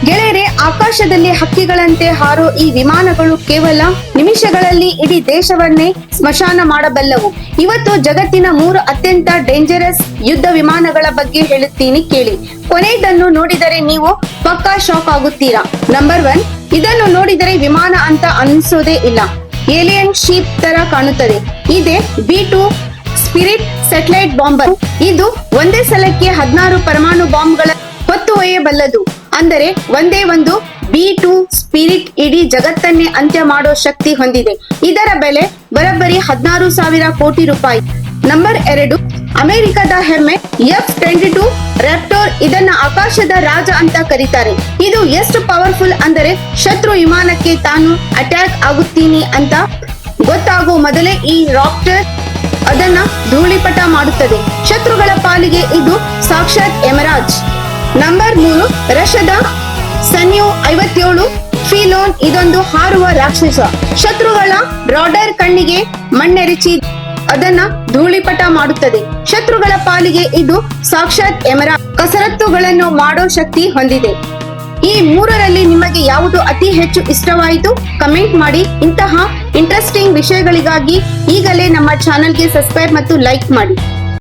ಗೆಳೆಯರೆ, ಆಕಾಶದಲ್ಲಿ ಹಕ್ಕಿಗಳಂತೆ ಹಾರೋ ಈ ವಿಮಾನಗಳು ಕೇವಲ ನಿಮಿಷಗಳಲ್ಲಿ ಇಡೀ ದೇಶವನ್ನೇ ಸ್ಮಶಾನ ಮಾಡಬಲ್ಲವು. ಇವತ್ತು ಜಗತ್ತಿನ 3 ಅತ್ಯಂತ ಡೇಂಜರಸ್ ಯುದ್ಧ ವಿಮಾನಗಳ ಬಗ್ಗೆ ಹೇಳುತ್ತೀನಿ ಕೇಳಿ. ಕೊನೆಯದನ್ನು ನೋಡಿದರೆ ನೀವು ಪಕ್ಕಾ ಶಾಕ್ ಆಗುತ್ತೀರಾ. ನಂಬರ್ 1, ಇದನ್ನು ನೋಡಿದರೆ ವಿಮಾನ ಅಂತ ಅನಿಸೋದೇ ಇಲ್ಲ. ಏಲಿಯನ್ ಶೀಪ್ ತರ ಕಾಣುತ್ತದೆ. ಇದೇ B2 ಸ್ಪಿರಿಟ್ ಸ್ಯಾಟಲೈಟ್ ಬಾಂಬರ್. ಇದು ಒಂದೇ ಸಲಕ್ಕೆ 16 ಪರಮಾಣು ಬಾಂಬ್ಗಳ ಹೊತ್ತು ಒಯ್ಯಬಲ್ಲದು. ಅಂದರೆ ಒಂದೇ ಒಂದು B2 ಸ್ಪಿರಿಟ್ ಇಡೀ ಜಗತ್ತನ್ನೇ ಅಂತ್ಯ ಮಾಡೋ ಶಕ್ತಿ ಹೊಂದಿದೆ. ಇದರ ಬೆಲೆ ಬರೋಬ್ಬರಿ 16,000 ಕೋಟಿ ರೂಪಾಯಿ. ನಂಬರ್ 2, ಅಮೆರಿಕದ ಹೆಮ್ಮೆ F-22 ರಾಪ್ಟರ್. ಇದನ್ನ ಆಕಾಶದ ರಾಜ ಅಂತ ಕರೀತಾರೆ. ಇದು ಎಷ್ಟು ಪವರ್ಫುಲ್ ಅಂದರೆ ಶತ್ರು ವಿಮಾನಕ್ಕೆ ತಾನು ಅಟ್ಯಾಕ್ ಆಗುತ್ತೀನಿ ಅಂತ ಗೊತ್ತಾಗೋ ಮೊದಲೇ ಈ ರಾಪ್ಟರ್ ಅದನ್ನ ಧೂಳಿಪಟ ಮಾಡುತ್ತದೆ. ಶತ್ರುಗಳ ಪಾಲಿಗೆ ಇದು ಸಾಕ್ಷಾತ್ ಯಮರಾಜ್. ನಂಬರ್ 3, ರಷ್ಯಾದ ಸನ್ಯು 57 ಫಿಲೋನ್. ಇದೊಂದು ಹಾರುವ ರಾಕ್ಷಸ. ಶತ್ರುಗಳ ರಾಡರ್ ಕಣ್ಣಿಗೆ ಮಣ್ಣೆರಚಿ ಅದನ್ನ ಧೂಳಿಪಟ ಮಾಡುತ್ತದೆ. ಶತ್ರುಗಳ ಪಾಲಿಗೆ ಇದು ಸಾಕ್ಷಾತ್ ಯಮರಾಜ್. ಕಸರತ್ತುಗಳನ್ನು ಮಾಡೋ ಶಕ್ತಿ ಹೊಂದಿದೆ. ಈ 3ರಲ್ಲಿ ನಿಮಗೆ ಯಾವುದು ಅತಿ ಹೆಚ್ಚು ಇಷ್ಟವಾಯಿತು? ಕಮೆಂಟ್ ಮಾಡಿ. ಇಂತಹ ಇಂಟ್ರೆಸ್ಟಿಂಗ್ ವಿಷಯಗಳಿಗಾಗಿ ಈಗಲೇ ನಮ್ಮ ಚಾನೆಲ್ಗೆ ಸಬ್ಸ್ಕ್ರೈಬ್ ಮತ್ತು ಲೈಕ್ ಮಾಡಿ.